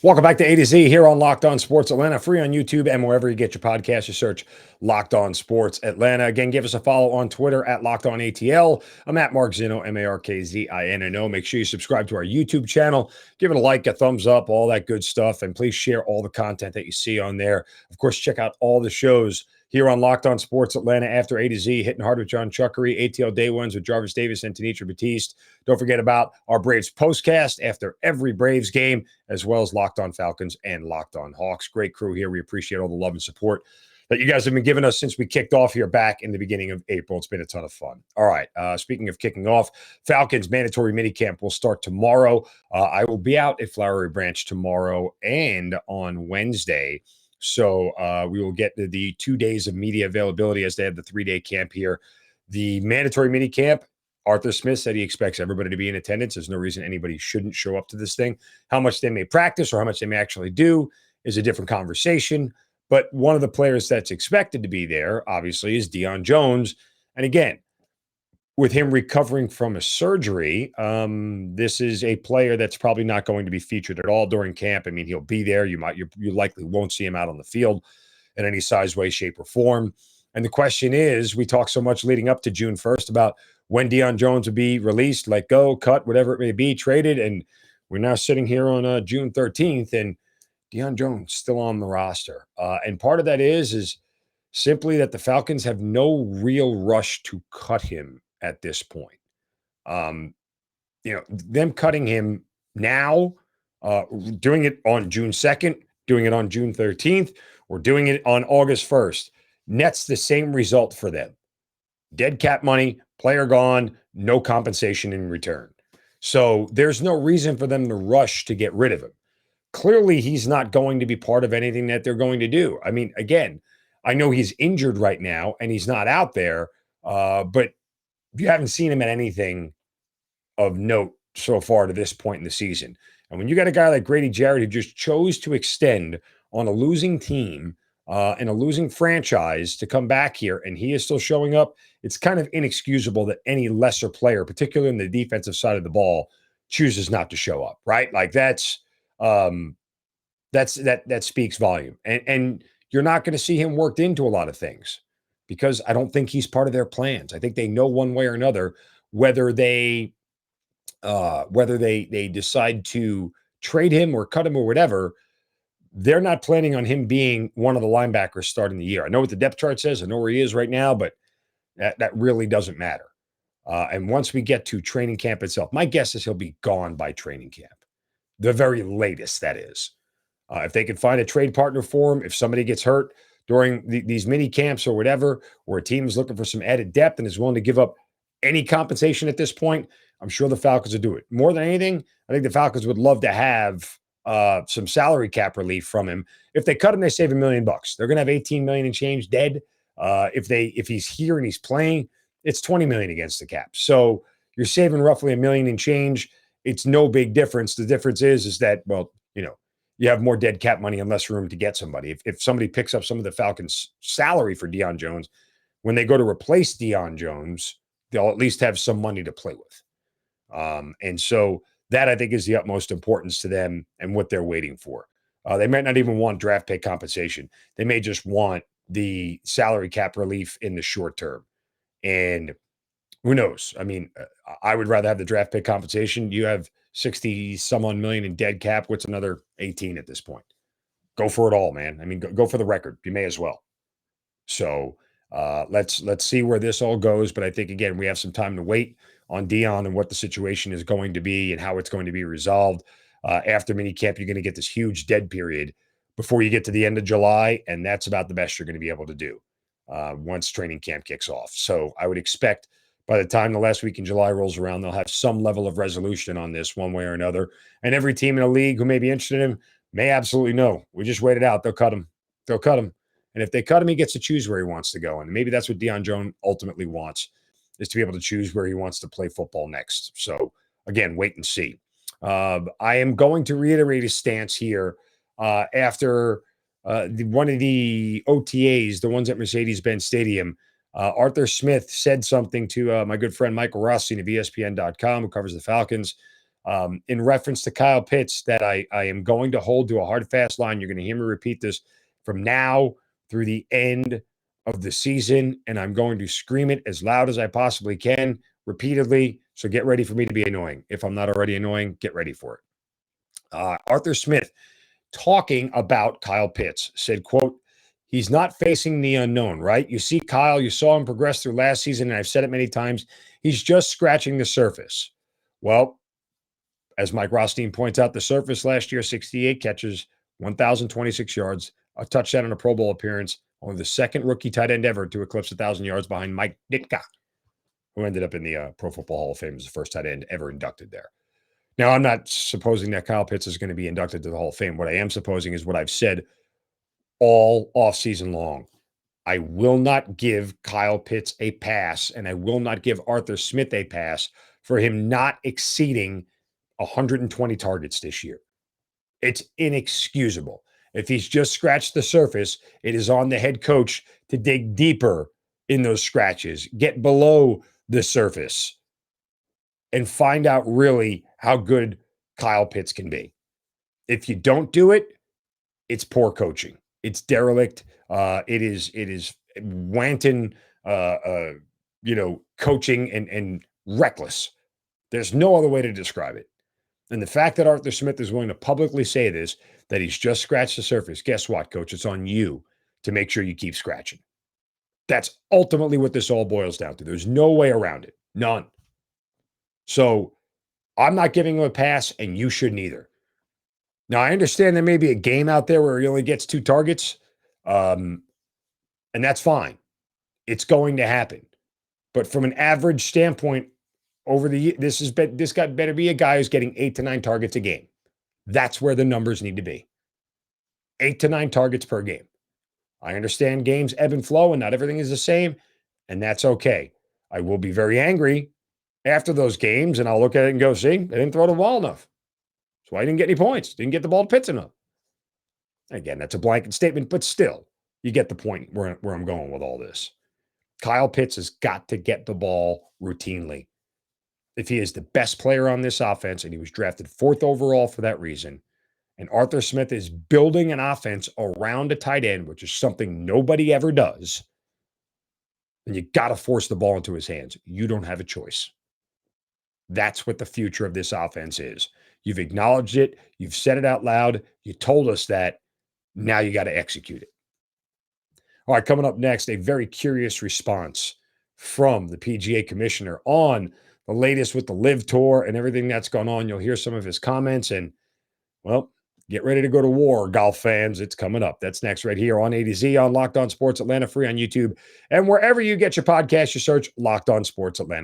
Welcome back to A to Z here on Locked On Sports Atlanta, free on YouTube and wherever you get your podcast. You search Locked On Sports Atlanta. Again, give us a follow on Twitter at Locked On ATL. I'm at Mark Zinno, MarkZinno. Make sure you subscribe to our YouTube channel. Give it a like, a thumbs up, all that good stuff. And please share all the content that you see on there. Of course, check out all the shows here on Locked On Sports Atlanta after A to Z, Hitting Hard with John Chuckery, ATL Day Ones with Jarvis Davis and Tanisha Batiste. Don't forget about our Braves postcast after every Braves game, as well as Locked On Falcons and Locked On Hawks. Great crew here. We appreciate all the love and support that you guys have been giving us since we kicked off here back in the beginning of April. It's been a ton of fun. All right. Speaking of kicking off, Falcons mandatory minicamp will start tomorrow. I will be out at Flowery Branch tomorrow and on Wednesday. So we will get the 2 days of media availability as they have the 3-day camp here. The mandatory mini camp, Arthur Smith said he expects everybody to be in attendance. There's no reason anybody shouldn't show up to this thing. How much they may practice or how much they may actually do is a different conversation. But one of the players that's expected to be there, obviously, is Deion Jones. And again, with him recovering from a surgery, this is a player that's probably not going to be featured at all during camp. I mean, he'll be there. You likely won't see him out on the field in any size, way, shape, or form. And the question is, we talk so much leading up to June 1st about when Deion Jones would be released, let go, cut, whatever it may be, traded. And we're now sitting here on June 13th, and Deion Jones still on the roster. And part of that is simply that the Falcons have no real rush to cut him at this point. Them cutting him now, doing it on June 2nd, doing it on June 13th, or doing it on August 1st, nets the same result for them. Dead cap money, player gone, no compensation in return. So there's no reason for them to rush to get rid of him. Clearly, he's not going to be part of anything that they're going to do. I mean, again, I know he's injured right now and he's not out there, but you haven't seen him at anything of note so far to this point in the season. And when you got a guy like Grady Jarrett who just chose to extend on a losing team and a losing franchise to come back here, and he is still showing up, it's kind of inexcusable that any lesser player, particularly in the defensive side of the ball, chooses not to show up, right? Like that speaks volume. And you're not going to see him worked into a lot of things, because I don't think he's part of their plans. I think they know one way or another whether they decide to trade him or cut him or whatever. They're not planning on him being one of the linebackers starting the year. I know what the depth chart says. I know where he is right now, but that really doesn't matter. And once we get to training camp itself, my guess is he'll be gone by training camp. The very latest, that is. If they can find a trade partner for him, if somebody gets hurt during these mini camps or whatever, or a team is looking for some added depth and is willing to give up any compensation at this point, I'm sure the Falcons will do it. More than anything, I think the Falcons would love to have some salary cap relief from him. If they cut him, they save $1 million. They're going to have 18 million and change dead. If he's here and he's playing, it's 20 million against the cap. So you're saving roughly $1 million and change. It's no big difference. The difference is that, well, you have more dead cap money and less room to get somebody. If somebody picks up some of the Falcons' salary for Deion Jones, when they go to replace Deion Jones, they'll at least have some money to play with. And so that, I think, is the utmost importance to them and what they're waiting for. They might not even want draft pick compensation. They may just want the salary cap relief in the short term. And who knows? I mean, I would rather have the draft pick compensation. You have 60 some odd million in dead cap. What's another 18 at this point? Go for it all, man. I mean, go for the record. You may as well. So let's see where this all goes. But I think, again, we have some time to wait on Deion and what the situation is going to be and how it's going to be resolved. After minicamp, you're going to get this huge dead period before you get to the end of July, and that's about the best you're going to be able to do once training camp kicks off. So I would expect by the time the last week in July rolls around, they'll have some level of resolution on this one way or another. And every team in the league who may be interested in him may absolutely know. We just wait it out. They'll cut him. They'll cut him. And if they cut him, he gets to choose where he wants to go. And maybe that's what Deion Jones ultimately wants, is to be able to choose where he wants to play football next. So, again, wait and see. I am going to reiterate his stance here after one of the OTAs, the ones at Mercedes-Benz Stadium. Arthur Smith said something to my good friend Michael Rothstein of ESPN.com, who covers the Falcons. in reference to Kyle Pitts that I am going to hold to a hard, fast line. You're going to hear me repeat this from now through the end of the season, and I'm going to scream it as loud as I possibly can repeatedly. So get ready for me to be annoying. If I'm not already annoying, get ready for it. Arthur Smith, talking about Kyle Pitts, said, quote, "He's not facing the unknown, right? You see Kyle, you saw him progress through last season, and I've said it many times, he's just scratching the surface." Well, as Mike Rothstein points out, the surface last year, 68 catches, 1,026 yards, a touchdown and a Pro Bowl appearance, only the second rookie tight end ever to eclipse 1,000 yards behind Mike Ditka, who ended up in the Pro Football Hall of Fame as the first tight end ever inducted there. Now, I'm not supposing that Kyle Pitts is going to be inducted to the Hall of Fame. What I am supposing is what I've said all offseason long. I will not give Kyle Pitts a pass, and I will not give Arthur Smith a pass for him not exceeding 120 targets this year. It's inexcusable. If he's just scratched the surface, it is on the head coach to dig deeper in those scratches, get below the surface, and find out really how good Kyle Pitts can be. If you don't do it, it's poor coaching. It's derelict. It is wanton, coaching and reckless. There's no other way to describe it. And the fact that Arthur Smith is willing to publicly say this, that he's just scratched the surface, guess what, coach? It's on you to make sure you keep scratching. That's ultimately what this all boils down to. There's no way around it. None. So I'm not giving him a pass, and you shouldn't either. Now, I understand there may be a game out there where he only gets 2 targets, and that's fine. It's going to happen. But from an average standpoint, over the year, this guy better be a guy who's getting 8 to 9 targets a game. That's where the numbers need to be. 8 to 9 targets per game. I understand games ebb and flow, and not everything is the same, and that's okay. I will be very angry after those games, and I'll look at it and go, see, they didn't throw the ball enough. So I didn't get any points. Didn't get the ball to Pitts enough. Again, that's a blanket statement, but still, you get the point where I'm going with all this. Kyle Pitts has got to get the ball routinely. If he is the best player on this offense, and he was drafted 4th overall for that reason, and Arthur Smith is building an offense around a tight end, which is something nobody ever does, then you got to force the ball into his hands. You don't have a choice. That's what the future of this offense is. You've acknowledged it. You've said it out loud. You told us that. Now you got to execute it. All right, coming up next, a very curious response from the PGA commissioner on the latest with the Live Tour and everything that's gone on. You'll hear some of his comments, and, well, get ready to go to war, golf fans. It's coming up. That's next right here on A to Z on Locked On Sports Atlanta, free on YouTube. And wherever you get your podcast, you search Locked On Sports Atlanta.